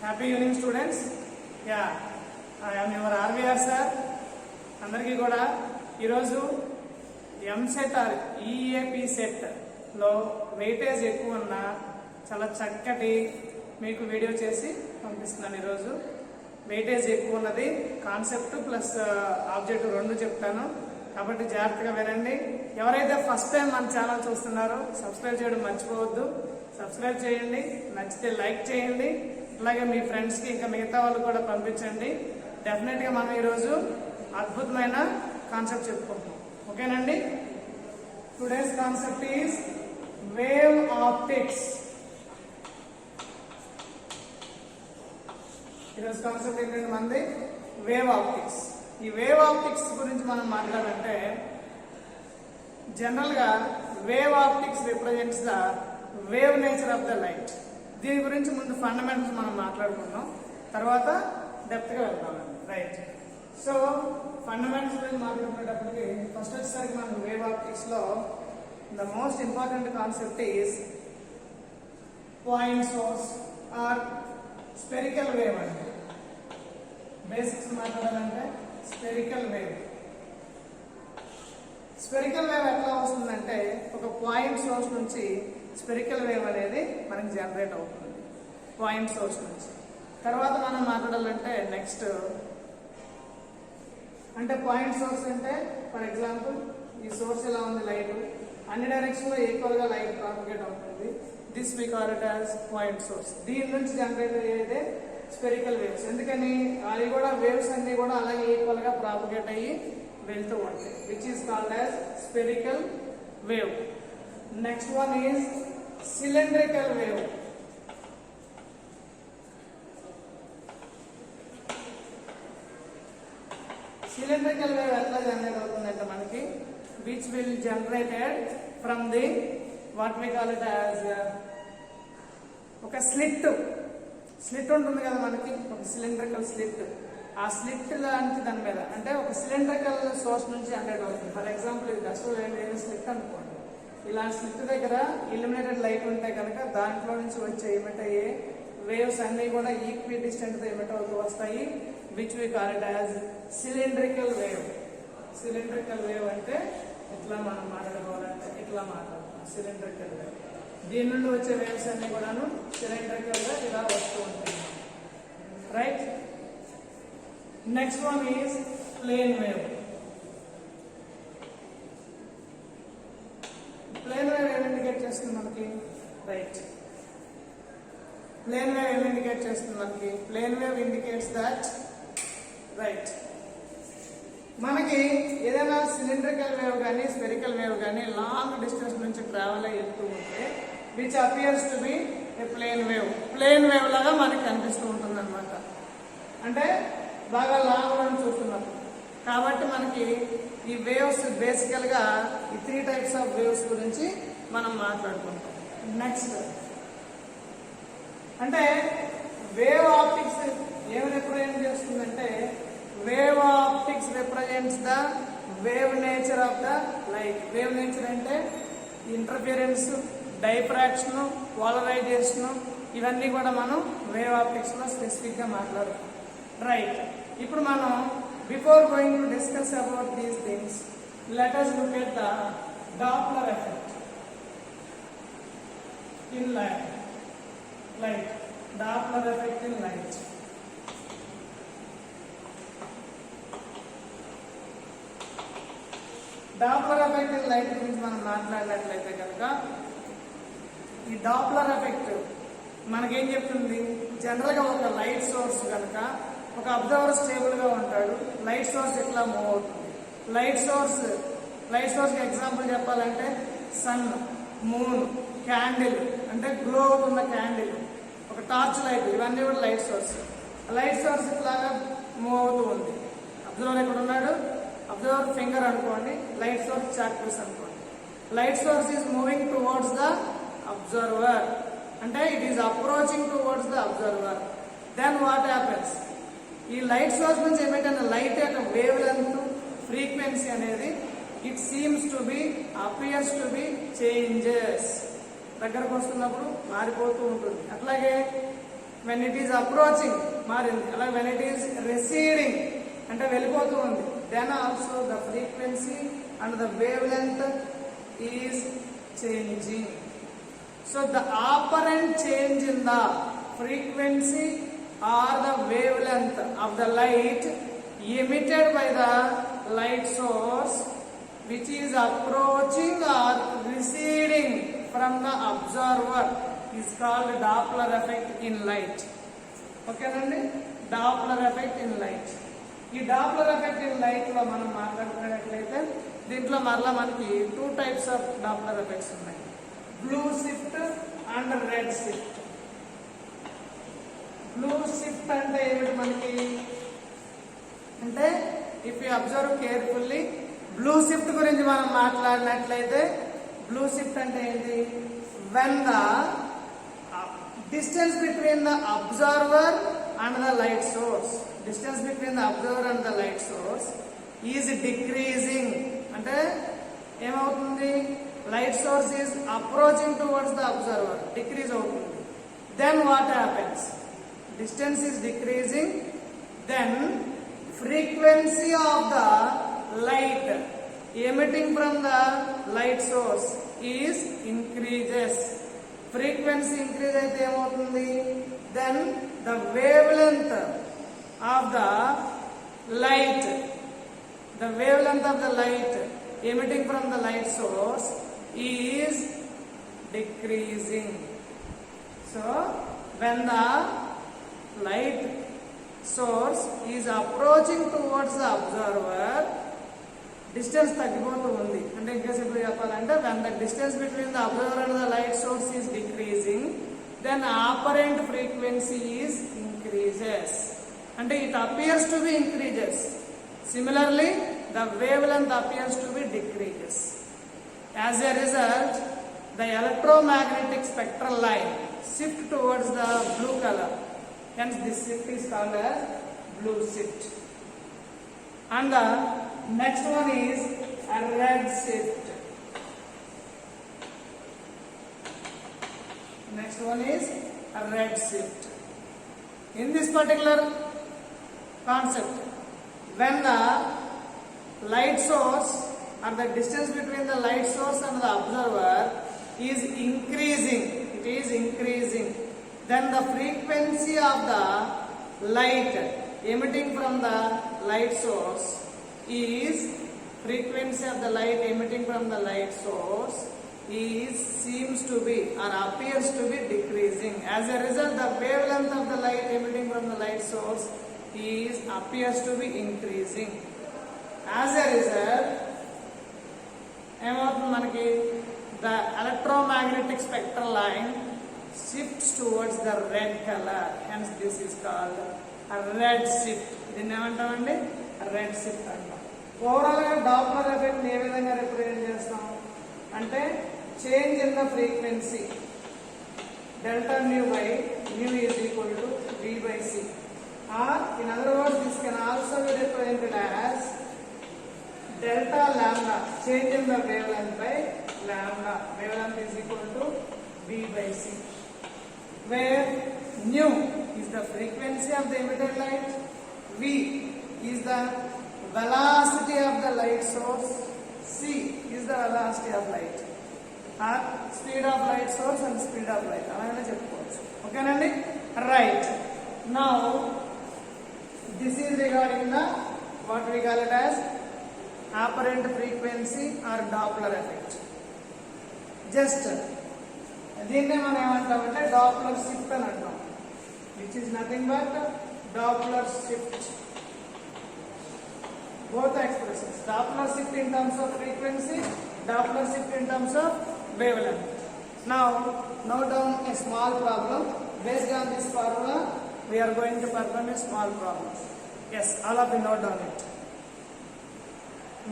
Happy evening students. I am your RVR sir. అందరికీ కూడా ఈరోజు ఎంసెట్ ఆర్ ఈఏపీ సెట్లో వెయిటేజ్ ఎక్కువ ఉన్న చాలా చక్కటి మీకు వీడియో చేసి పంపిస్తున్నాను. ఈరోజు వెయిటేజ్ ఎక్కువ ఉన్నది, కాన్సెప్ట్ ప్లస్ ఆబ్జెక్టివ్ రెండు చెప్తాను, కాబట్టి జాగ్రత్తగా వినండి. ఎవరైతే ఫస్ట్ టైం మన ఛానల్ చూస్తున్నారో సబ్స్క్రైబ్ చేయడం మర్చిపోవద్దు. సబ్స్క్రైబ్ చేయండి, నచ్చితే లైక్ చేయండి, అలాగే మీ ఫ్రెండ్స్కి ఇంకా మిగతా వాళ్ళు కూడా పంపించండి. డెఫినెట్గా మనం ఈరోజు అద్భుతమైన కాన్సెప్ట్ చెప్పుకుంటాం. ఓకేనండి. Today's concept is wave optics. ఈరోజు కాన్సెప్ట్ ఏంటంటే మనది వేవ్ ఆప్టిక్స్. ఈ వేవ్ ఆప్టిక్స్ గురించి మనం మాట్లాడాలంటే జనరల్ గా wave optics represents the wave nature of the light. దీని గురించి ముందు ఫండమెంటల్స్ మనం మాట్లాడుకున్నాం, తర్వాత డెప్త్ గా వెళ్తామండి. రైట్. సో ఫండమెంటల్స్ గురించి మాట్లాడుకునేటప్పటికి ఫస్ట్ వచ్చేసరికి మనం వేవ్ ఆప్టిక్స్ లో the most important concept is point source or spherical wave. అంటే బేసిక్స్ మాట్లాడాలంటే స్పెరికల్ వేవ్. స్పెరికల్ వేవ్ ఎట్లా వస్తుందంటే ఒక పాయింట్ సోర్స్ నుంచి స్పెరికల్ వేవ్ అనేది మనకి జనరేట్ అవుతుంది, పాయింట్ సోర్స్ నుంచి. తర్వాత మనం మాట్లాడాలంటే నెక్స్ట్ అంటే పాయింట్ సోర్స్ అంటే ఫర్ ఎగ్జాంపుల్ ఈ సోర్స్ ఎలా ఉంది, లైట్ అన్ని డైరెక్షన్ లో ఈక్వల్ గా లైట్ ప్రాపగేట్ అవుతుంది. This we call it as point source. దీని నుంచి జనరేట్ అయ్యేదే స్పెరికల్ వేవ్స్. ఎందుకని అవి కూడా వేవ్స్ అన్ని కూడా అలాగే ఈక్వల్ గా ప్రాపగేట్ అయ్యి వెళ్తూ ఉంటాయి, which is called as spherical wave. Next one is cylindrical wave. Cylindrical wave ఎట్లా జనరేట్ అవుతుందంటే మనకి which will generated from the what we call it as ఒక స్లిట్ ఉంటుంది కదా మనకి, ఒక సిలిండ్రికల్ స్లిట్. ఆ స్లిట్ లాంటి దాని మీద అంటే ఒక సిలిండ్రికల్ సోర్స్ నుంచి జనరేట్ అవుతుంది. ఫర్ ఎగ్జాంపుల్ ఇది డస్ట్ స్లిట్ అనుకోండి. ఇలాంటి స్లిట్ దగ్గర ఇల్యూమినేటెడ్ లైట్ ఉంటే కనుక దాంట్లో నుంచి వచ్చే ఎమిట్ అయ్యే వేవ్స్ అన్ని కూడా ఈక్వి డిస్టెంట్ తో ఎమిట్ అవుతూ వస్తాయి, which we call it as cylindrical wave. Cylindrical wave అంటే ఇట్లా మనం మాట్లాడుకోవాలంటే ఇట్లా మాట్లాడతాం, సిలిండ్రికల్ వేవ్. దీని నుండి వచ్చే వేవ్స్ అన్ని కూడాను సిలిండ్రికల్ గా ఇలా వస్తూ ఉంటాయి. Right. Next one is plane wave. Plane wave ఏం ఇండికేట్ చేస్తుంది మనకి? రైట్. ప్లేన్ వేవ్ ఏం ఇండికేట్ చేస్తుంది మనకి? Plane wave indicates that right మనకి ఏదైనా సిలిండ్రికల్ వేవ్ కానీ స్పెరికల్ వేవ్ కానీ లాంగ్ డిస్టెన్స్ నుంచి ట్రావెల్ అయ్యి వెళ్తూ ఉంటే which appears to be a plane wave. Plane wave లాగా మనకి కనిపిస్తూ ఉంటుంది అనమాట, అంటే బాగా లాంగ్ రన్ చూస్తున్నప్పుడు. కాబట్టి మనకి ఈ వేవ్స్ బేసికల్ గా ఈ 3 టైప్స్ ఆఫ్ వేవ్స్ గురించి మనం మాట్లాడుకుంటాం. నెక్స్ట్ అంటే వేవ్ ఆప్టిక్స్ ఏమి రిప్రజెంట్ చేస్తుందంటే wave optics represents the wave nature of the light. Wave nature అంటే ఇంటర్ఫిరెన్స్, డైఫ్రాక్షన్, పోలరైజేషన్, ఇవన్నీ కూడా మనం వేవ్ ఆప్టిక్స్ లో స్పెసిఫిక్ గా మాట్లాడుతాం. రైట్. ఇప్పుడు మనం before going to discuss about these things let us look at the Doppler effect in light. Doppler effect in light. Doppler effect in light గురించి మనం మాట్లాడినట్లయితే కనుక ఈ డాప్లర్ ఎఫెక్ట్ మనకేం చెప్తుంది? జనరల్ గా ఒక లైట్ సోర్స్ కనుక ఒక అబ్జర్వర్ స్టేబుల్ గా ఉంటాడు, లైట్ సోర్స్ ఎట్లా మూవ్ అవుతుంది. లైట్ సోర్స్ కి ఎగ్జాంపుల్ చెప్పాలంటే సన్, మూన్, క్యాండిల్ అంటే గ్లో అవుతున్న క్యాండిల్, ఒక టార్చ్ లైట్, ఇవన్నీ కూడా లైట్ సోర్స్. లైట్ సోర్స్ ఇట్లాగా మూవ్ అవుతూ ఉంది. అబ్జర్వర్ ఎక్కడ ఉన్నాడు? అబ్జర్వర్ ఫింగర్ అనుకోండి, లైట్ సోర్స్ చాక్ పీస్ అనుకోండి. Light source is moving towards the observer, అంటే it is approaching towards the observer. Then what happens? ఈ లైట్ సోర్స్ నుంచి ఏమిటంటే లైట్ యొక్క వేవ్ లెంత్, ఫ్రీక్వెన్సీ అనేది it seems to be, appears to B changes. దగ్గరకు వస్తున్నప్పుడు మారిపోతూ ఉంటుంది. అట్లాగే వెన్ ఇట్ ఈస్ అప్రోచింగ్ మారింది, అలా వెన్ ఇట్ ఈస్ రెసీడింగ్ అంటే వెళ్ళిపోతూ ఉంది, then also the frequency and the wave length is changing. So the apparent change in the frequency or the wavelength of the light emitted by the light source which is approaching or receding from the observer is called Doppler effect in light. Okay nandi, Doppler effect in light. ఈ Doppler effect in light లో మనం మాట్లాడుకున్నట్లయితే దీంట్లో మరలా మనకి 2 types of Doppler effects ఉన్నాయి, blue shift and red shift. Blue shift అంటే ఏమిటి మనకి అంటే, if you observe carefully, blue shift గురించి మనం మాట్లాడినట్లయితే బ్లూ షిఫ్ట్ అంటే ఏంటి, when the distance between the observer and the light source, distance between the observer and the light source is decreasing. అంటే ఏమవుతుంది, light source is approaching towards the observer, decrease అవుతుంది. Then what happens, distance is decreasing, then frequency of the light emitting from the light source is increases. Frequency increase అయితే ఏమవుతుంది, then the wavelength of the light, the wavelength of the light emitting from the light source is decreasing. So when the light source is approaching towards the observer, distance తగ్గిపోతూ ఉంది. అంటే ఇంకా simple చెప్పాలంటే, when the distance between the observer and the light source is decreasing, then apparent frequency is increases. అంటే it appears to be increases. Similarly, the wavelength appears to be decreases. As a result, the electromagnetic spectral line shift towards the blue color. Hence this shift is called as blue shift. And the next one is a red shift. Next one is a red shift. In this particular concept, when the light source or the distance between the light source and the observer is increasing, it is increasing, then the frequency of the light emitting from the light source is, frequency of the light emitting from the light source is seems to be or appears to be decreasing. As a result, the wavelength of the light emitting from the light source is appears to be increasing. As a result, ఏమవుతుంది మనకి, the electromagnetic spectral line shifts towards the red color. Hence this is called a red shift. దీన్ని ఏమంటామండి, red shift అంటాం. Overall గా Doppler effect ఏ విధంగా represent చేస్తాం అంటే, change in the frequency delta new by new is equal to V by C, or in other words this can also be represented as delta lambda, change in the wavelength by lambda, wavelength is equal to V by C, where nu is the frequency of the emitted light, V is the velocity of the light source, C is the velocity of light, or speed of light source and speed of light, అలాగే చెప్పుకోవచ్చు. ఓకేనండి, right. Now this is regarding the what we call it as apparent frequency or Doppler effect. Just దీన్నే మనం ఏమంటామంటే Doppler shift అని అంటాం, which is nothing but Doppler shift. Both expressions, Doppler shift in terms of frequency, Doppler shift in terms of wavelength. Now note down a small problem. Based on this formula, we are going to perform a small problem. Yes, all of you note down it.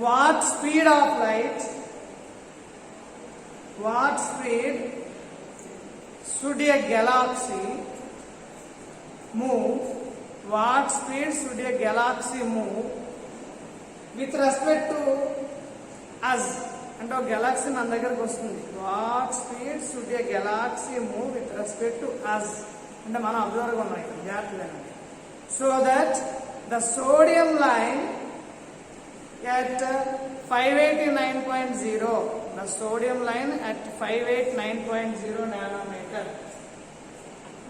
What speed of light, what speed should a galaxy move? What speed should a galaxy move with respect to us? అంటే ఒక Galaxy మన దగ్గరకు వస్తుంది. What speed should a galaxy move with respect to us? అంటే మనం అబ్జర్వర్గా ఉన్నాం ఇక్కడ జాగ్రత్తగా. So that the sodium line at 589.0, the sodium line at 589.0 nanometer.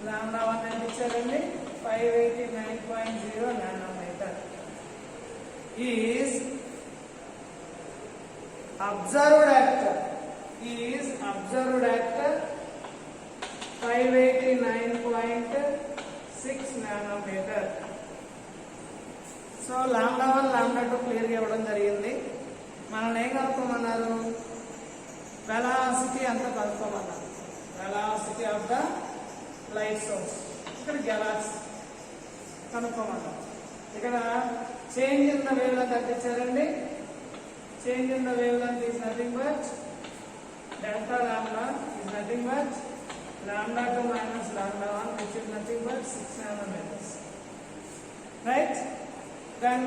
Lambda 1 and ఇచ్చారండి 589.0 nanometer is observed at 589.6 nanometer. So lambda 1 lambda 2 క్లియర్గా ఇవ్వడం జరిగింది. మనల్ని ఏం కనుక్కోమన్నారు? వెలాసిటీ అంతా కనుక్కోమన్నారు. Velocity of the light source, ఇక్కడ గెలాక్సీ కనుక్కోమన్నారు. ఇక్కడ change in the wave length అంటే ఇచ్చారండి. Change in the wave length is nothing but delta lambda is nothing but lambda 2 minus lambda 1 which is nothing but 6 nanometers. Right? Then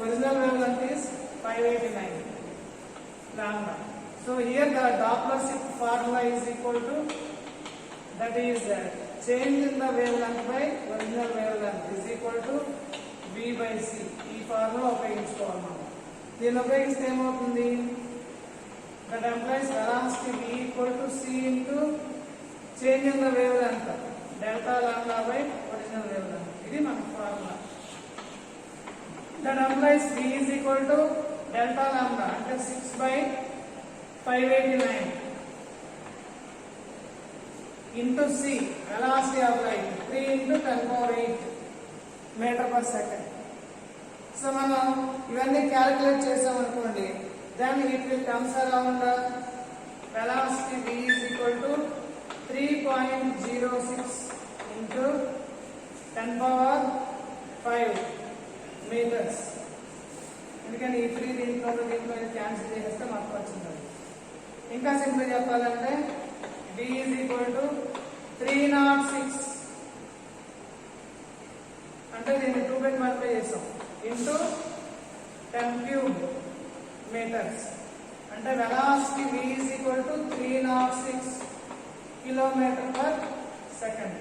original wavelength is 589 lambda. So here the Doppler shift formula is equal to, that is change in the wavelength by original wavelength is equal to V by C. ఈ formula ఉపయోగించుకోవాలి. దీన్ని ఉపయోగిస్తే ఏమవుతుంది? That implies velocity V equal to C into change in the wavelength delta lambda by original wavelength. ఇది మన formula. That implies V is equal to delta lambda అంటే 6 by 589 into C, velocity of light 3 into 10 power 8 meter per second. So మనం ఇవన్నీ calculate చేసామనుకోండి, then it will comes around velocity V is equal to 3.06 into 10 power 5 meters. ఎందుకని ఈ 3 దీంట్లో cancel చేస్తే మాకు వచ్చింది. ఇంకా సింపుల్ చెప్పాలంటే V is equal to 306 అంటే దీన్ని 2 బై మల్టిప్లై చేస్తాం ఇంటూ 10 cube meters అంటే velocity V is equal to 306 kilometer per second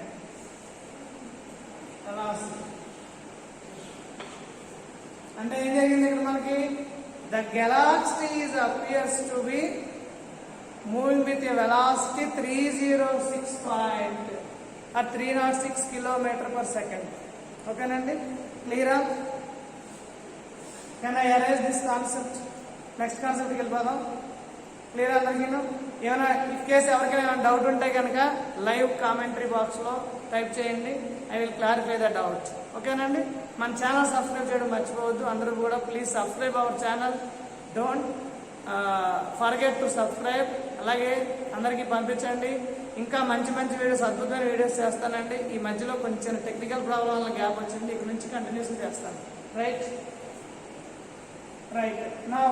వెలాసిటీ. అంటే ఏం జరిగింది ఇక్కడ మనకి? The galaxy is appears to be moving with a velocity 306 kilometer per second. ఓకేనండి, క్లియరా? Can I arise this concept? Next కాన్సెప్ట్కి వెళ్ళిపోదాం. క్లియర్ అందరికీ? ఏమైనా ఇఫ్ కేసు ఎవరికైనా డౌట్ ఉంటే కనుక లైవ్ కామెంటరీ బాక్స్లో టైప్ చేయండి. I will clarify the doubt. ఓకేనండి, మన ఛానల్ సబ్స్క్రైబ్ చేయడం మర్చిపోవద్దు. అందరూ కూడా please subscribe our channel. Don't forget to subscribe. అలాగే అందరికీ పంపించండి. ఇంకా మంచి మంచి వీడియోస్, అద్భుతమైన వీడియోస్ చేస్తానండి. ఈ మధ్యలో కొంచెం టెక్నికల్ ప్రాబ్లం వల్ల గ్యాప్ వచ్చింది. ఇక్కడ నుంచి కంటిన్యూస్ చేస్తాను. Right now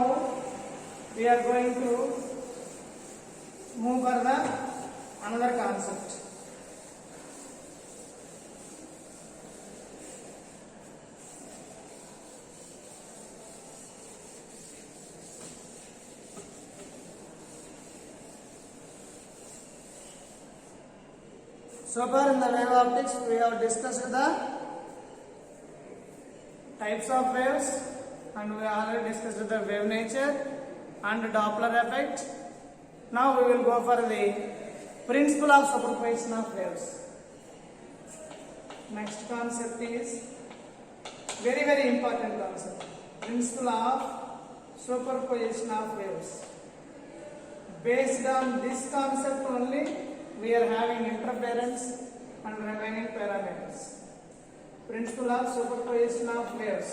we're going to move for the another concept. So far in the wave optics we have discussed the types of waves and we already discussed the wave nature and Doppler effect. Now we will go for the principle of superposition of waves. Next concept is very important concept, principle of superposition of waves. Based on this concept only we are having interference and remaining parameters. Principle of superposition of waves.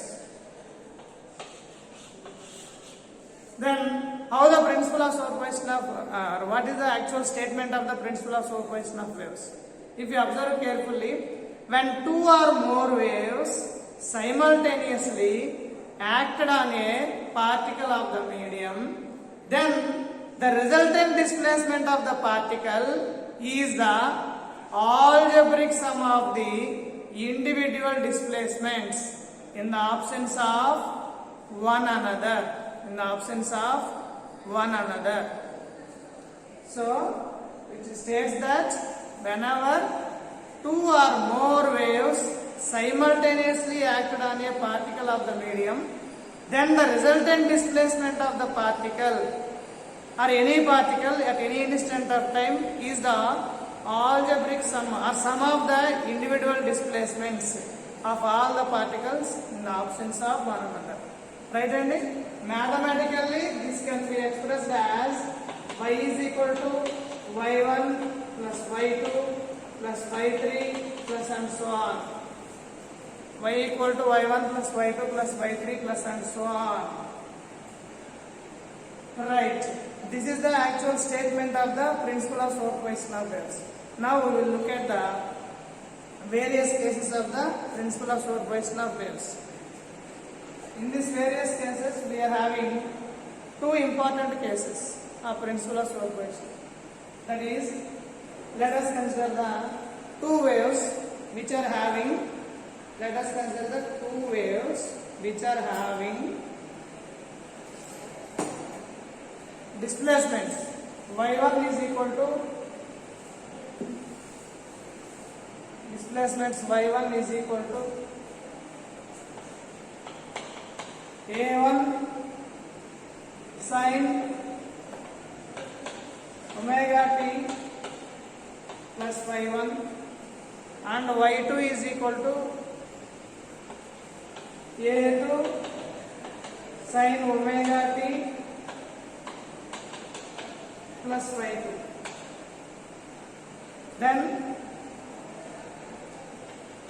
Then how the principle of superposition of what is the actual statement of the principle of superposition of waves? If you observe carefully, when two or more waves simultaneously acted on a particle of the medium, then the resultant displacement of the particle is the algebraic sum of the individual displacements in the absence of one another. So it states that whenever two or more waves simultaneously acted on a particle of the medium, then the resultant displacement of the particle or any particle at any instant of time is the algebraic sum or sum of the individual displacements of all the particles in the absence of one another. Right, and mathematically this can be expressed as y is equal to y1 plus y2 plus y3 plus and so on. Y equal to y1 plus y2 plus y3 plus and so on. Right. This is the actual statement of the principle of superposition of waves. Now we will look at the various cases of the principle of superposition of waves. In these various cases, we are having two important cases of principle of superposition. That is, let us consider the two waves which are having. Let us consider the two waves which are having displacement. Y1 is equal to displacements y1 is equal to a1 sin omega t plus y1 and y2 is equal to a2 sin omega t plus y2. Then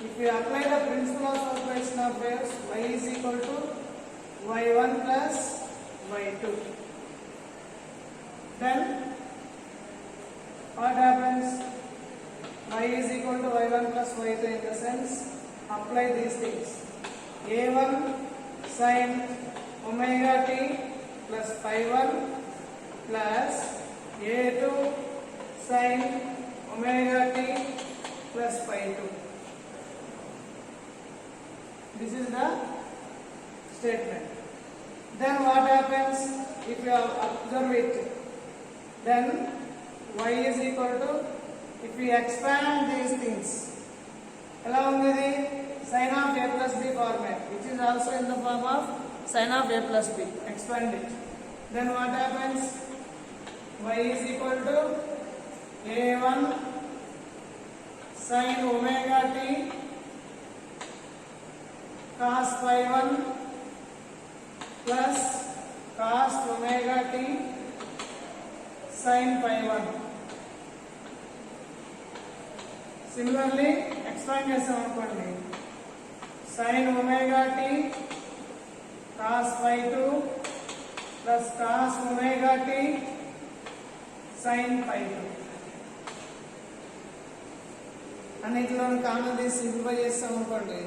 if we apply the principle of superposition of waves, y is equal to y1 plus y2. Then what happens? Y is equal to y1 plus y2 in the sense, apply these things. A1 sin omega t plus phi1 plus a2 sin omega t plus phi2. This is the statement. Then what happens if you observe it? Then y is equal to, if we expand these things, along with the sin of a plus b format, which is also in the form of sin of a plus b, expand it. Then what happens? Y is equal to a1 sin omega t cos phi1 plus cos omega t sin phi1. Similarly, expand చేసాం అనుకోండి, sin omega t cos phi2 plus cos omega t sin phi2. అన్నిటిలో common తీసి simplify చేస్తాం అనుకోండి,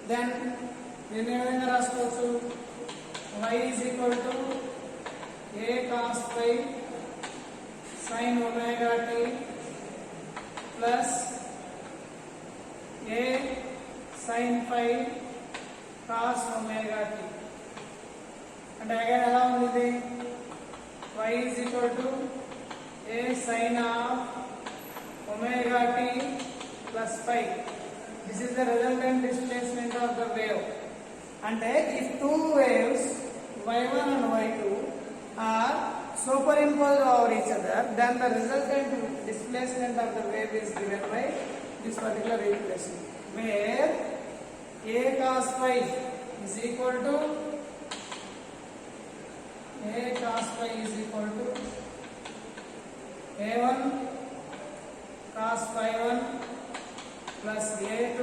then దీన్ని ఏ విధంగా రాసుకోవచ్చు? y is equal to a cos phi sin omega t plus a sin phi cos omega t. అంటే again ఎలా ఉంది? y is equal to a sin of omega t plus phi. This is the resultant displacement of the wave. అంటే if two waves y1 and y2 are superimposed over each other, then the resultant displacement of the wave is given by this particular equation, where a cos phi is equal to a1 cos phi1 plus a2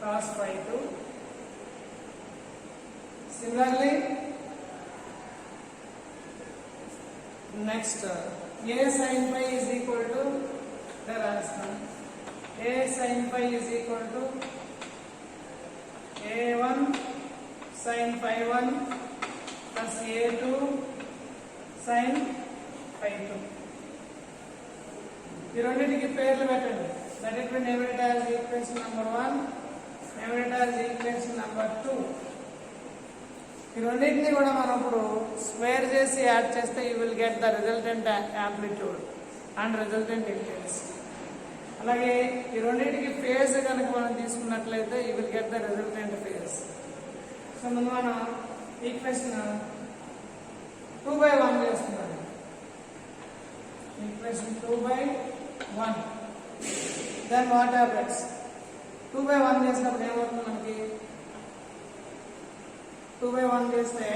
cos phi2. Similarly, next a sin phi is equal to a sin phi is equal to a1 sin phi1 plus a2 sin phi2. ఈ రెండింటికి పేర్లు పెట్టండి. That is, we name it as equation number 1, name it as equation number 2. ఈ రెండింటిని కూడా మనం ఇప్పుడు square చేసి యాడ్ చేస్తే you will get the resultant amplitude and resultant intensity. అలాగే ఈ రెండింటికి ఫేజ్ కనుక మనం తీసుకున్నట్లయితే you will get the resultant phase. So ముందు మనం ఈక్వేషన్ 2/1 చేస్తున్నాం. ఈక్వేషన్ 2/1. Then what happens? 2/1 చేసినప్పుడు ఏమవుతుంది మనకి? 2/1 చేస్తే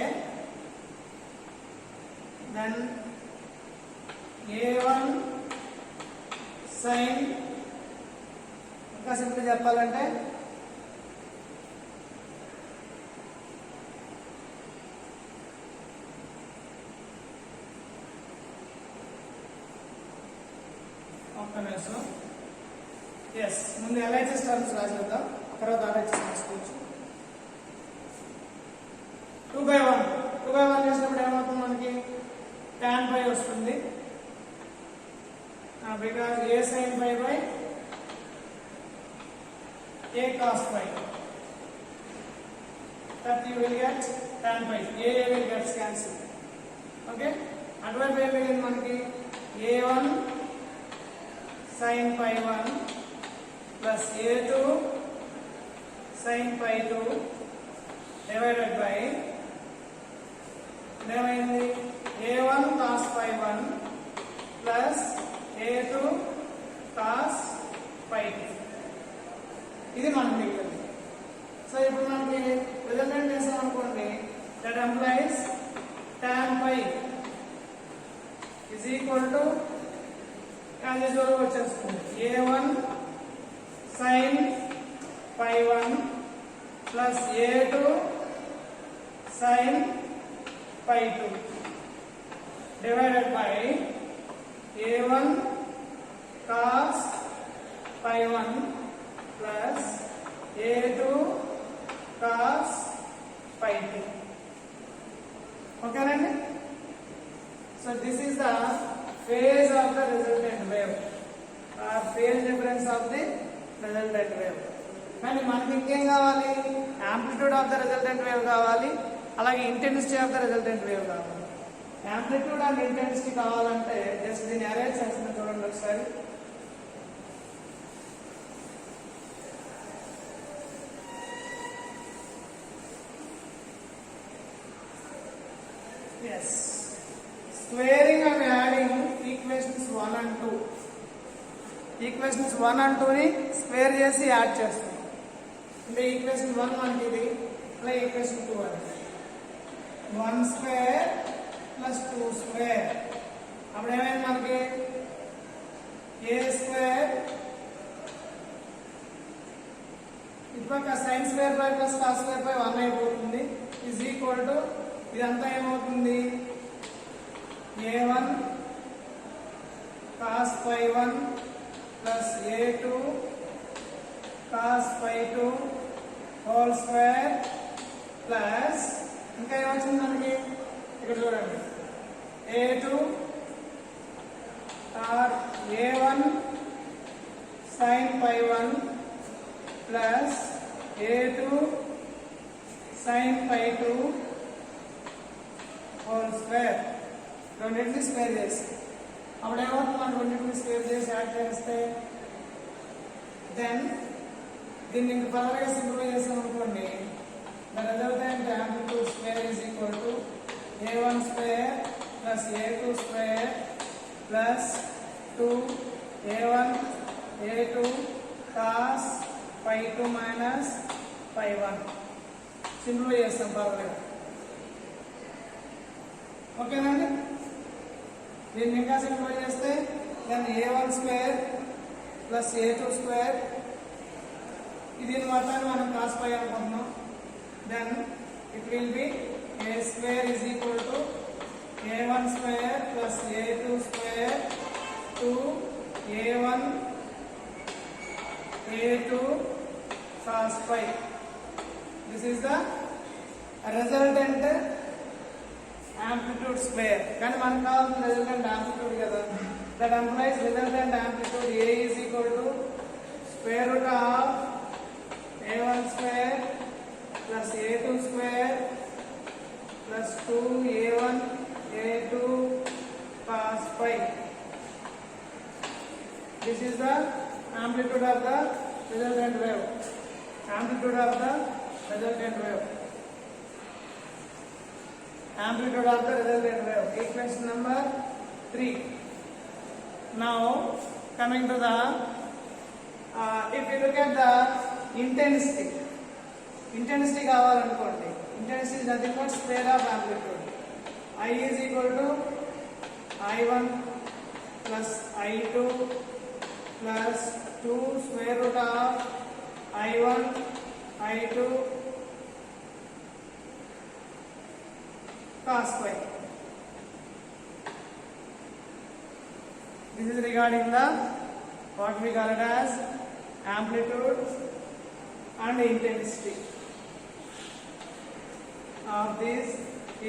దెన్ a1 sin, ఇంకా సింపుల్ చెప్పాలంటే ఒక్క నిమిషం. ఎస్, ముందు LHS టర్మ్స్ రాసేద్దాం, తర్వాత RHS రాసుకోవచ్చు. 2/1 చేసినప్పుడు ఏమవుతుంది మనకి? tan phi వస్తుంది. Because a sin phi by a cos phi, that you will get tan phi. A will get cancelled. Okay, అటువైపు ఏం మిగిలింది మనకి? a1 sin phi 1 plus a2 sin phi 2 divided by ఏమైంది? a1 cos phi 1 plus a2 cos phi 2. ఇది మనకి మిగిలింది. So ఇప్పుడు మనకి రిజల్టెంట్ చేసాం అనుకోండి, that employees tan phi is equal to as usual వచ్చేస్తుంది a1 sin phi 1 plus a2 sin phi 2 divided by a1 cos phi 1 plus a2 cos phi 2. ఓకేనండి? So this is the phase of the resultant wave or phase difference of the resultant wave. కానీ మనకి ఇంకేం కావాలి? Amplitude of the resultant wave కావాలి, అలాగే intensity of the resultant wave కావాలి. Amplitude and intensity కావాలంటే just దీన్ని అరేంజ్ చేస్తున్నా చూడండి ఒకసారి. Yes, squaring and adding equations 1 and 2. Equations 1 and 2 ని స్క్వేర్ చేసి యాడ్ చేస్తాం. అంటే ఈక్వేషన్ 1 మనకి ఇది, అలాగే ఈక్వేషన్ 2 అది 1 స్క్వేర్ ప్లస్ 2 స్క్వేర్. అప్పుడు ఏమైంది మనకి? a స్క్వేర్ ఇటుపక్క sine square by plus cos square by 1 అయిపోతుంది. ఈజ్ ఈక్వల్ టు ఇదంతా ఏమవుతుంది? a1 cos phi 1 plus a2 cos phi 2 whole square plus ఇంకా ఏమొచ్చింది మనకి? ఇక్కడ చూడండి, a2 or a1 sin phi 1 plus a2 sin phi 2 whole square. రెండింటిని square చేసి అప్పుడు ఏమవుతుంది? మనం రెండింటిని స్క్వేర్ చేసి యాడ్ చేస్తే దెన్ దీన్ని ఇంక పర్వాగా సింప్లిఫై చేసాం అనుకోండి, the resultant amplitude square is equal to a1 square plus a2 square plus 2 a1 a2 cos phi 2 minus phi 1. Simplify చేస్తాం పర్వాలేదు. ఓకేనండి? దీన్ని ఇంకా సింప్లిఫై చేస్తే then a1 square plus a2 square, ఇది మొత్తాన్ని మనం cos phi అనుకుంటున్నాం. Then it will be a square is equal to a1 square plus a2 square 2 a1 a2 cos phi. This is the resultant amplitude square. కానీ మనకు కావాల్సిన resultant amplitude కదా. That implies resultant amplitude a is equal to square root of a1 square plus a2 square plus 2 a1 a2 cos phi. This is the amplitude of the resultant wave. Amplitude of the resultant wave. Equation number 3. Now coming to the if you look at the intensity కావాలనుకోండి, intensity is nothing but square of amplitude. I is equal to I1 plus I2 plus 2 square root of I1 I2 cos phi. This is regarding the what we call it as amplitude and intensity of these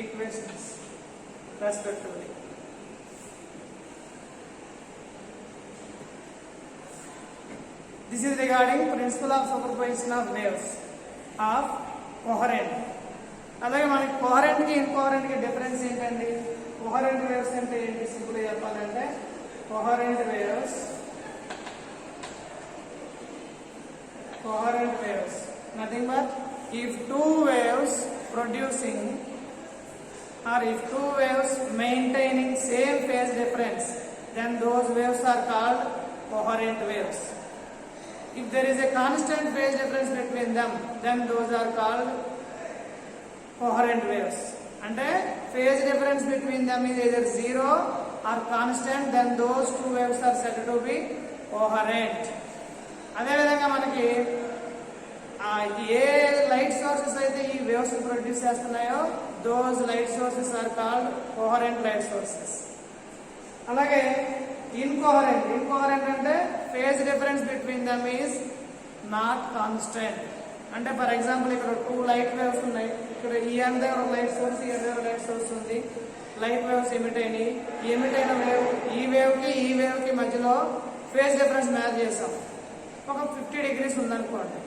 equations respectively. This is regarding principle of superposition of waves of coherent. అలాగే మనకి coherent కి ఇన్కోహరెంట్ కి difference ఏంటండి? Coherent waves అంటే ఏంటి? Simple గా చెప్పాలంటే coherent waves nothing but if two waves producing or if two waves maintaining same phase difference, then those waves are called coherent waves. If there is a constant phase difference between them, then those are called coherent waves. అంటే phase difference between them is either zero or constant, then those two waves are said to be coherent. అదేవిధంగా మనకి ఏ light sources అయితే ఈ waves produce చేస్తున్నాయో those light sources are called coherent light sources. అలాగే incoherent అంటే phase difference between them is not constant. అంటే for example ఇక్కడ 2 light waves ఉన్నాయి, ఇక్కడ ఈ అందే ఒక లైట్ సోర్స్, ఈ అందే ఒక లైట్ సోర్స్ ఉంది. లైట్ వేవ్స్ ఎమిట్ అయినాయి. ఎమిట్ అయిన వేవ్ ఈ వేవ్ కి మధ్యలో ఫేజ్ డిఫరెన్స్ మ్యాచ్ చేసాం. ఒక 50 degrees ఉందనుకోండి,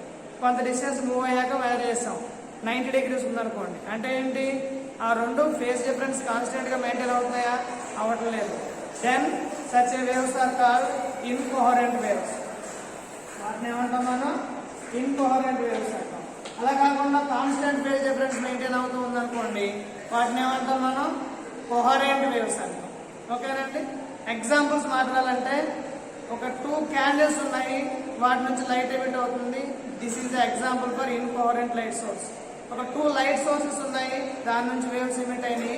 కొంత డిస్టెన్స్ మూవ్ అయ్యాక మ్యాచ్ చేసాం. 90 degrees ఉందనుకోండి, అంటే ఏంటి? ఆ రెండు ఫేజ్ డిఫరెన్స్ కాన్స్టెంట్ గా మెయింటైన్ అవుతున్నాయా? అవ్వట్లేదు. Then such waves are called incoherent waves. వాటిని ఏమంటాం మనం? ఇన్కోహరెంట్ వేవ్స్ అంటాం. అలా కాకుండా కాన్స్టెంట్ ఫేజ్ డిఫరెన్స్ మెయింటైన్ అవుతూ ఉందనుకోండి, వాటిని ఏమంటాం మనం? కోహరెంట్ వేవ్స్ అంటాం. ఓకేనండి. ఎగ్జాంపుల్స్ మాట్లాడాలంటే ఒక 2 క్యాండిల్స్ ఉన్నాయి, వాటి నుంచి లైట్ ఎమిట్ అవుతుంది. This is the example for incoherent light source. ఒక 2 లైట్ సోర్సెస్ ఉన్నాయి, దాని నుంచి వేవ్స్ ఎమిట్ అయినాయి.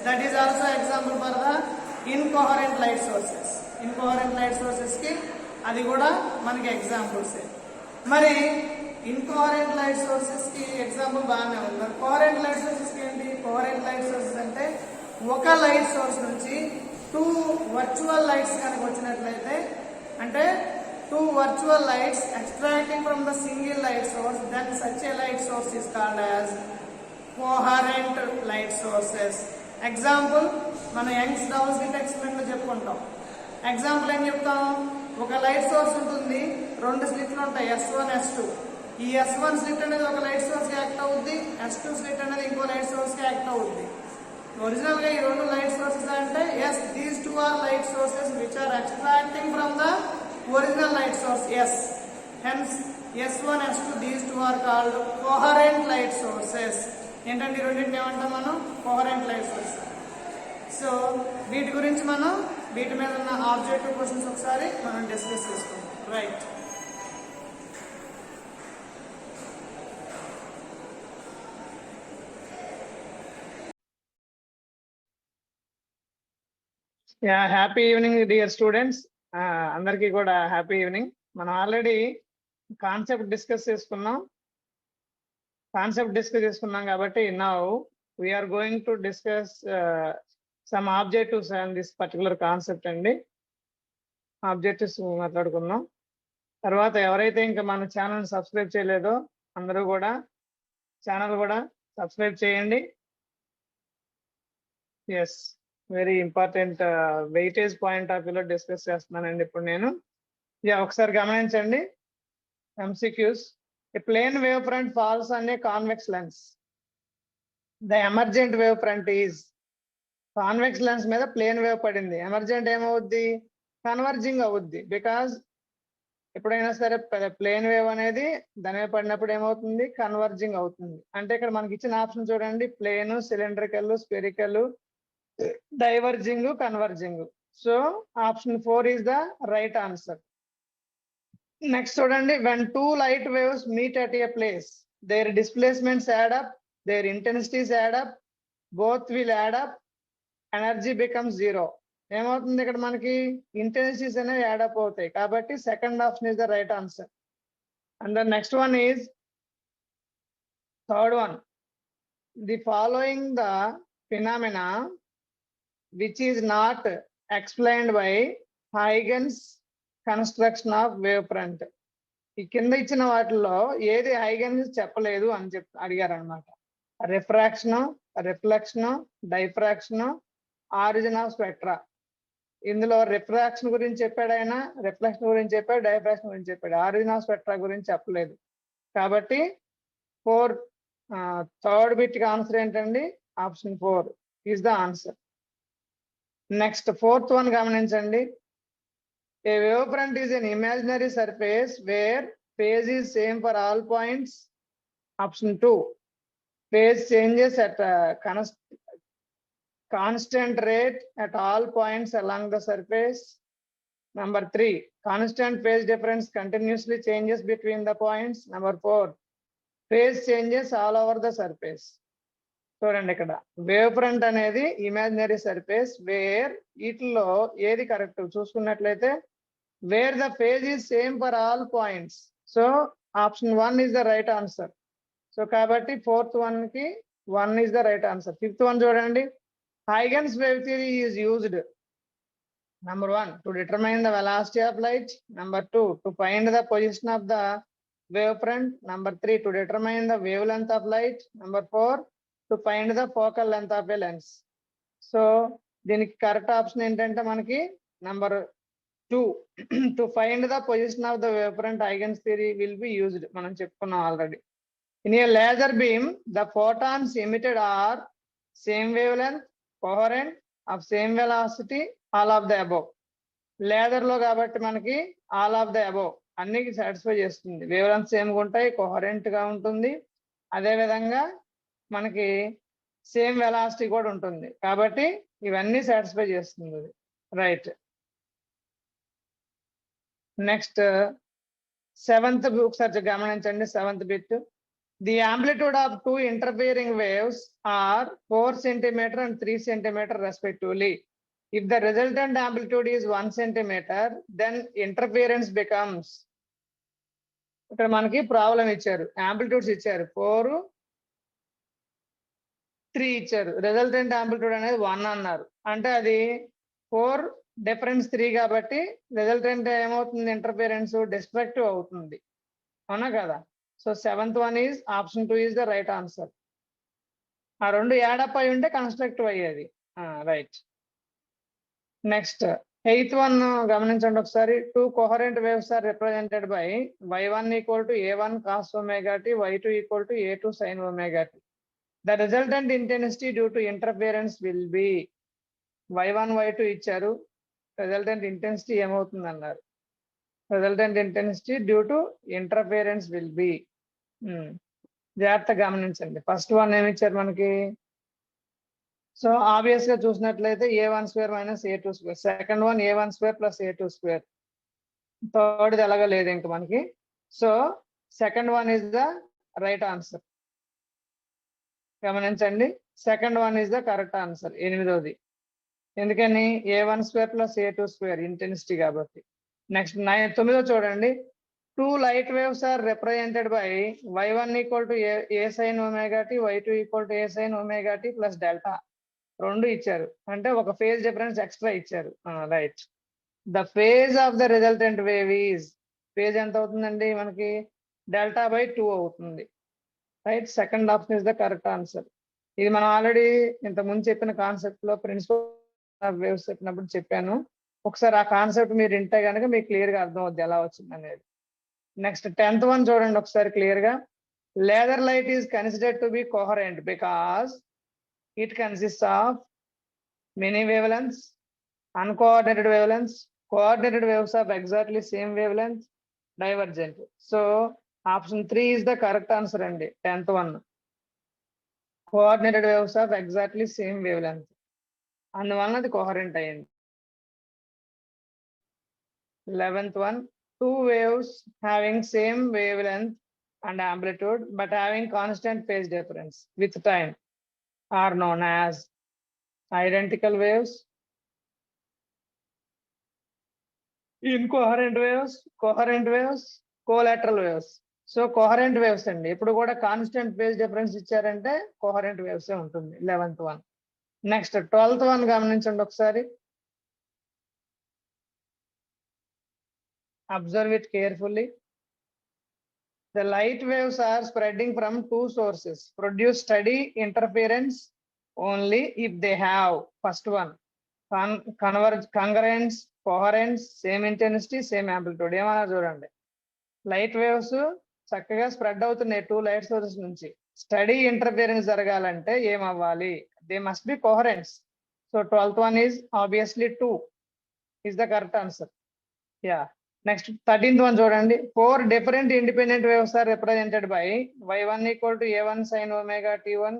That is also example for the incoherent light sources. Incoherent light sources కి అది కూడా మనకి ఎగ్జాంపుల్స్. మరి ఇన్కోహరెంట్ లైట్ సోర్సెస్ కి ఎగ్జాంపుల్ బాగానే ఉంది. మరి కోహరెంట్ లైట్ సోర్సెస్ కి ఏంటి? కోహరెంట్ లైట్ సోర్సెస్ అంటే ఒక లైట్ సోర్స్ నుంచి 2 వర్చువల్ లైట్స్ కనుక వచ్చినట్లయితే, అంటే 2 virtual lights extracting from the single light source, then such a light source is called as coherent light sources. Example, మన యంగ్స్ డబుల్ స్లిట్ ఎక్స్పెరిమెంట్ లో చెప్పుకుంటాం. Example ఏం చెప్తాం? ఒక లైట్ సోర్స్ ఉంటుంది, 2 స్లిట్లు ఉంటాయి, S1 S2. ఈ S1 స్లిట్ అనేది ఒక లైట్ సోర్స్ కి యాక్ట్ అవుద్ది, S2 స్లిట్ అనేది ఇంకో లైట్ సోర్స్ కి యాక్ట్ అవుద్ది. ఒరిజినల్ గా ఈ 2 లైట్ సోర్సెస్ అంటే yes, these 2 are light sources which are extracting from the original light source S. Hence S1 S2 these 2 are called coherent light sources. ఏంటంటే ఈ రెండింటిని ఏమంటాం మనం? Coherent light source. సో వీటి గురించి మనం వీటి మీద ఉన్న ఆబ్జెక్టివ్ క్వశ్చన్స్ ఒకసారి మనం డిస్కస్ చేసుకుందాం. Right. Happy evening dear students. అందరికీ కూడా హ్యాపీ ఈవినింగ్. మనం ఆల్రెడీ కాన్సెప్ట్ డిస్కస్ చేసుకున్నాం కాబట్టి now we're going to discuss some objectives and this particular concept అండి. ఆబ్జెక్టివ్స్ మాట్లాడుకుందాం. తర్వాత ఎవరైతే ఇంకా మన ఛానల్ సబ్స్క్రైబ్ చేయలేదో అందరూ కూడా ఛానల్ కూడా సబ్స్క్రైబ్ చేయండి. Yes, very important weightage point of వ్యూలో డిస్కస్ చేస్తున్నానండి ఇప్పుడు నేను. ఒకసారి గమనించండి. MCQs. A plane wave front falls on a convex lens. The emergent wave front is. Convex lens మీద ప్లేన్ వేవ్ పడింది. ఎమర్జెంట్ ఏమవుద్ది? కన్వర్జింగ్ అవుద్ది. బికాజ్ ఎప్పుడైనా సరే ప్లేన్ వేవ్ అనేది దాని మీద పడినప్పుడు ఏమవుతుంది, కన్వర్జింగ్ అవుతుంది. అంటే ఇక్కడ మనకి ఇచ్చిన ఆప్షన్ చూడండి, plane, cylindrical, spherical, diverging, converging. So option 4 is the right answer. Next చూడండి, when two light waves meet at a place, their displacements add up, their intensities add up, both will add up, energy becomes zero. ఏమవుతుంది ఇక్కడ మనకి, intensities అనేవి add up అవుతాయి. కాబట్టి second option is the right answer. And the next one is third one. The following the phenomena which is not explained by Huygens construction of wave front. ఈ కింద ఇచ్చిన వాటిల్లో ఏది హైగన్స్ చెప్పలేదు అని అడిగారు అనమాట. Refraction, reflection, diffraction, origin of spectra. ఇందులో రిఫ్రాక్షన్ గురించి చెప్పాడు ఆయన, రిఫ్లెక్షన్ గురించి చెప్పాడు, డైఫ్రాక్షన్ గురించి చెప్పాడు. ఆరిజిన్ ఆఫ్ స్పెక్ట్రా గురించి చెప్పలేదు. కాబట్టి థర్డ్ బిట్ కి ఆన్సర్ ఏంటండి, option 4 is the answer. Next fourth one గమనించండి. A wave front is an imaginary surface where phase is same for all points. Option 2. Phase changes at constant rate at all points along the surface. Number 3. Constant phase difference continuously changes between the points. Number 4. Phase changes all over the surface. చూడండి, ఇక్కడ wave front అనేది imaginary surface where, వీటిలో ఏది correct చూసుకున్నట్లయితే where the phase is same for all points. So option 1 is the right answer. So కాబట్టి fourth one కి 1 is the right answer. Fifth one చూడండి. Huygens wave theory is used. Number 1, to determine the velocity of light. Number 2, to find the position of the wavefront. Number 3, to determine the wavelength of light. Number 4, to find the focal length of a lens. So దీనికి correct option ఏంటంటే మనకి number 2, to find the position of the wavefront, Huygens theory will be used. మనం చెప్పుకున్నాం already. In a laser beam, the photons emitted are same wavelength, coherent, of same velocity, all of the above. Laser లో కాబట్టి మనకి all of the above అన్ని satisfy చేస్తుంది. Wave length same గా ఉంటాయి, coherent గా ఉంటుంది, అదే విధంగా మనకి సేమ్ వెలాసిటీ కూడా ఉంటుంది. కాబట్టి ఇవన్నీ సాటిస్ఫై చేస్తుంది అది. రైట్. నెక్స్ట్ సెవెంత్ ఒకసారి గమనించండి. Seventh bit. The amplitude of 2 interfering waves are 4 cm and 3 cm respectively. If the resultant amplitude is 1 cm, then interference becomes. ఇక్కడ మనకి ప్రాబ్లం ఇచ్చారు, యాంప్లిట్యూడ్స్ ఇచ్చారు 4, 3 ఇచ్చారు, రిజల్టెంట్ యాంప్లిట్యూడ్ అనేది 1 అన్నారు. అంటే అది 4 డిఫరెన్స్ 3 కాబట్టి రిజల్టెంట్ ఏమవుతుంది, ఇంటర్ఫిరెన్స్ డిస్ట్రక్టివ్ అవుతుంది, అవునా కదా. So seventh one is option 2 is the right answer. ఆ రెండు యాడప్ అయి ఉంటే కన్స్ట్రక్టివ్ అయ్యేది. రైట్. నెక్స్ట్ ఎయిత్ వన్ గమనించండి ఒకసారి. 2 coherent waves are represented by y1 equal to a1 cos omega t, y2 equal to a2 sin omega t. The resultant intensity due to interference will be y1 y2 ఇచ్చారు. Resultant intensity ఏమవుతుంది అన్నారు. Resultant intensity due to interference will be. జాగ్రత్తగా గమనించండి. First one ఏమి ఇచ్చారు మనకి. So obvious గా చూసినట్లయితే a1² - a2². Second one a1² + a2². Third ఎలాగో లేదు ఇంక మనకి. So second one is the right answer. గమనించండి, second one is the correct answer. 8వది. ఎందుకని, a1² + a2² ఇంటెన్సిటీ కాబట్టి. నెక్స్ట్ 9వ చూడండి. 2 light waves are represented by y1 equal to a sin omega t, y2 equal to a sin omega t plus delta. రెండు ఇచ్చారు, అంటే ఒక phase difference extra ఇచ్చారు. Right. The phase of the resultant wave is, phase ఎంత అవుతుందండి మనకి, Δ/2 అవుతుంది. Right. Second option is the correct answer. ఇది మనం ఆల్రెడీ ఇంత ముందు చెప్పిన కాన్సెప్ట్ లో ప్రిన్సిపల్ ఆఫ్ వేవ్స్ చెప్పినప్పుడు చెప్పాను. ఒకసారి ఆ కాన్సెప్ట్ మీరు వింటే కనుక మీకు క్లియర్ గా అర్థం అవుద్ది ఎలా వచ్చింది అనేది. నెక్స్ట్ 10th వన్ చూడండి ఒకసారి క్లియర్ గా. Laser light is considered to be coherent because it consists of many wavelengths, uncoordinated wavelengths, coordinated waves of exactly same wavelength, divergent. So option 3 is the correct answer అండి 10th one. Coordinated waves of exactly same wavelength. అందువలన అది coherent అయ్యింది. 11th one, two waves having same wavelength and amplitude but having constant phase difference with time are known as identical waves, incoherent waves, coherent waves, collateral waves. So coherent waves అండి ఇప్పుడు కూడా constant phase difference ఇచ్చారంటే coherent waves ఉంటుంది 11th one. Next 12th one గమనించండి ఒకసారి. Observe it carefully. The light waves are spreading from two sources, produce steady interference only if they have first one congruence, coherence, same intensity, same amplitude. ఏమన్నా చూడండి, light waves చక్కగా spread అవుతున్నాయి two light sources నుంచి. Study interference జరగాలంటే ఏమవ్వాలి? They must be coherence. So 12th one is obviously 2 is the correct answer. Yeah. Next 13th one చూడండి. 4 different independent waves are represented by y1 equal to a1 sin omega t1,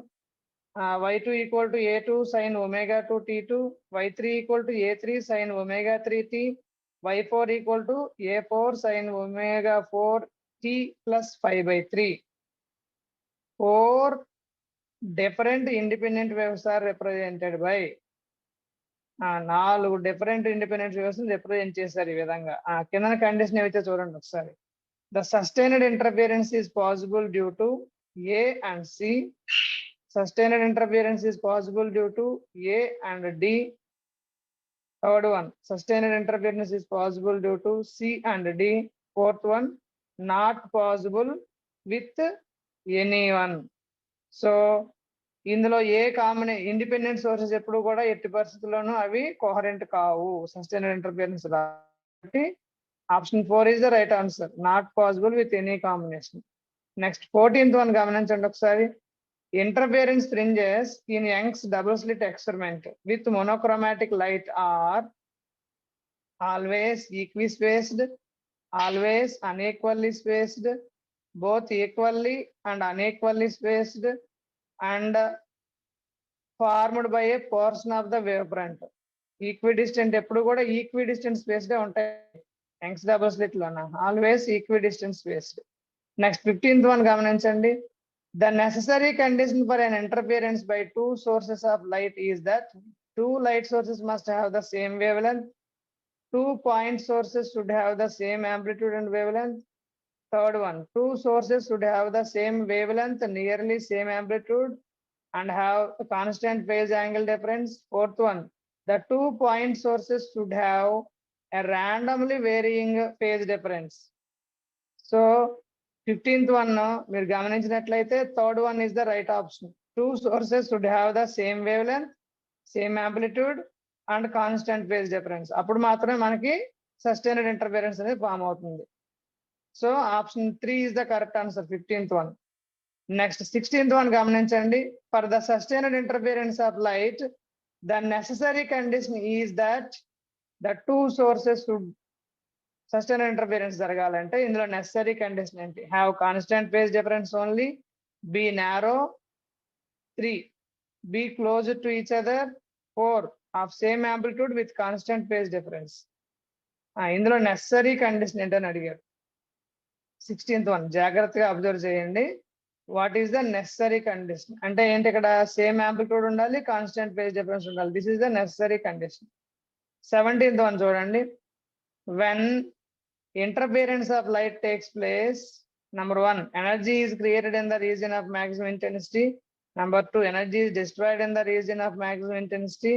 y2 equal to a2 sin omega 2 t2, y3 equal to a3 sin omega 3t, y4 equal to a4 sin omega 4 t plus 5/3. 4 different independent waves are represented by 4 different independent waves represent చేశారు ఈ విధంగా. కింద condition ఏవైతే చూడండి ఒకసారి. The sustained interference is possible due to A and C. Sustained interference is possible due to A and D. Third one, sustained interference is possible due to C and D. Fourth one, not possible with any one. So ఇందులో ఏ independent sources ఎప్పుడు కూడా ఎట్టి పరిస్థితుల్లోనూ అవి coherent కావు sustained interference. కాబట్టి option 4 is the right answer, not possible with any combination. Next 14th one గమనించండి ఒకసారి. Interference fringes in Young's double slit experiment with monochromatic light are always equispaced, always unequally spaced, both equally and unequally spaced and formed by a portion of the wavefront. Equidistant ఎప్పుడు కూడా equidistant spaced ఉంటాయి Young's double slit లోన, always equidistant spaced. Next 15th one గమనించండి. The necessary condition for an interference by two sources of light is that two light sources must have the same wavelength, two point sources should have the same amplitude and wavelength. Third one, two sources should have the same wavelength, nearly same amplitude, and have a constant phase angle difference. Fourth one, the 2 point sources should have a randomly varying phase difference. So 15th one మీరు గమనించినట్లయితే third one is the right option. Two sources should have the same wavelength, same amplitude, and constant phase difference. అప్పుడు మాత్రమే మనకి sustained interference అనేది form అవుతుంది. So option 3 is the correct answer, 15th one. Next 16th one గమనించండి. For the sustained interference of light the necessary condition is that the two sources should, sustained interference జరగాలంటే ఇందులో necessary condition ఏంటి? Have constant phase difference only, be narrow, 3 be close to each other, 4 of same amplitude with constant phase difference. ఇందులో necessary condition ఏంటని అడిగారు. 16th one జాగ్రత్తగా observe చేయండి. What is the necessary condition అంటే ఏంటి? ఇక్కడ same amplitude ఉండాలి, constant phase difference ఉండాలి. This is the necessary condition. 17th one చూడండి. When interference of light takes place, number 1, energy is created in the region of maximum intensity. Number 2, energy is destroyed in the region of maximum intensity.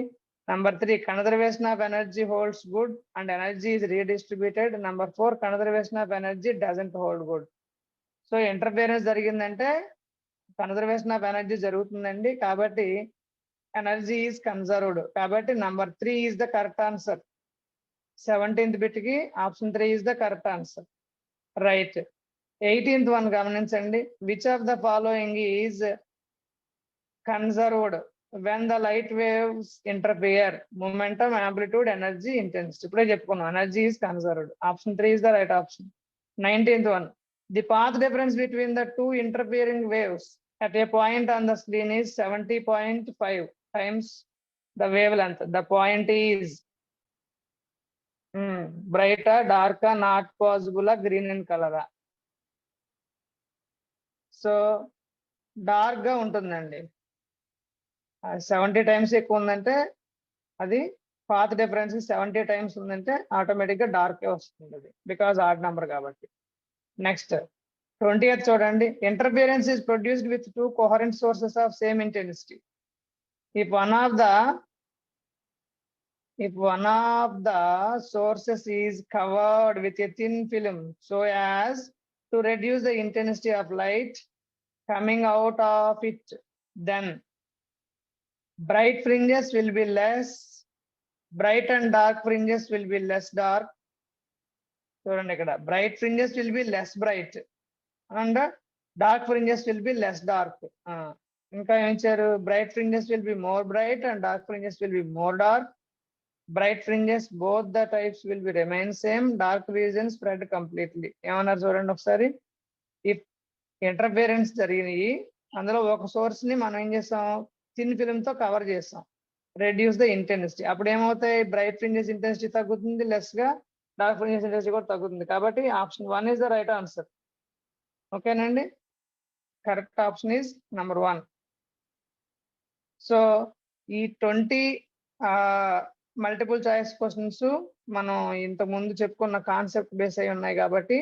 Number 3, conservation of energy holds good and energy is redistributed. Number 4, conservation of energy doesn't hold good. So interference జరిగిందంటే conservation of energy జరుగుతుందండి, కాబట్టి energy is conserved. కాబట్టి number 3 is the correct answer. 17th bit కి option 3 is the correct answer, right. 18th one గమనించండి. Which of the following is conserved when the light waves interfere? Momentum, amplitude, energy, intensity. ఇప్పుడే చెప్పుకున్నాం energy is conserved. Option 3 is the right option. 19th one. The path difference between the two interfering waves at a point on the screen is 70.5 times the wavelength. The point is brighter, darker, not possible, green in color. So dark గా ఉంటుందండి. 70 times ఎక్కువ ఉందంటే అది path difference 70 times ఉందంటే automatic గా dark వస్తుంది, because odd number కాబట్టి. Next 20th చూడండి. Interference is produced with two coherent sources of same intensity. If one of the sources is covered with a thin film so as to reduce the intensity of light coming out of it, then bright fringes will be less bright and dark fringes will be less dark. చూడండి ఇక్కడ bright fringes will be less bright and dark fringes will be less dark. ఇంకా ఏం ఇచ్చారు? bright fringes will be more bright and dark fringes will be more dark. Bright fringes both the types will be remain same. Dark regions spread completely. ఏమన్నారు చూడండి ఒకసారి. If interference జరిగినాయి, అందులో ఒక source ని మనం ఏం చేస్తాం, థిన్ ఫిల్మ్ తో కవర్ చేస్తాం, రెడ్యూస్ ద ఇంటెన్సిటీ. అప్పుడు ఏమవుతాయి, బ్రైట్ ఫ్రింజెస్ ఇంటెన్సిటీ తగ్గుతుంది, లెస్ గా డార్క్ ఫ్రింజెస్ ఇంటెన్సిటీ కూడా తగ్గుతుంది. కాబట్టి option 1 is the right answer. ఓకేనండి, correct option is number 1. So ఈ 20 మల్టిపుల్ చాయిస్ క్వశ్చన్స్ మనం ఇంత ముందు చెప్పుకున్న కాన్సెప్ట్ బేస్ అయి ఉన్నాయి కాబట్టి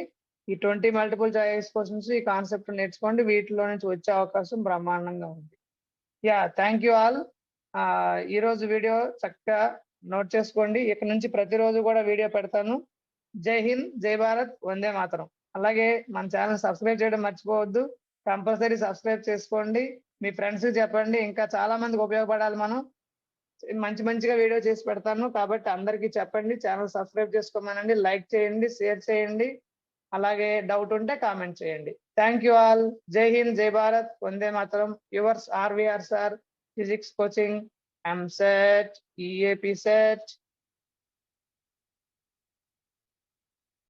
ఈ 20 మల్టిపుల్ చాయిస్ క్వశ్చన్స్ ఈ కాన్సెప్ట్ నేర్చుకోండి, వీటిలో నుంచి వచ్చే అవకాశం బ్రహ్మాండంగా ఉంది. Yeah, thank you all. ఈ రోజు వీడియో చక్కగా నోట్ చేసుకోండి. ఇక్కడ నుంచి ప్రతిరోజు కూడా వీడియో పెడతాను. జై హింద్, జై భారత్, వందే మాతరం. అలాగే మన ఛానల్ సబ్స్క్రైబ్ చేయడం మర్చిపోవద్దు. కంపల్సరీ సబ్స్క్రైబ్ చేసుకోండి, మీ ఫ్రెండ్స్ చెప్పండి, ఇంకా చాలా మందికి ఉపయోగపడాలి. మనం మంచిగా వీడియో చేసి పెడతాను కాబట్టి అందరికీ చెప్పండి, ఛానల్ సబ్స్క్రైబ్ చేసుకోమనండి, లైక్ చేయండి, షేర్ చేయండి, అలాగే డౌట్ ఉంటే కామెంట్ చేయండి. Thank you all. జై హింద్, జై భారత్, వందే మాతరం. Yours RVR sir, physics coaching, EAMCET, EAP set,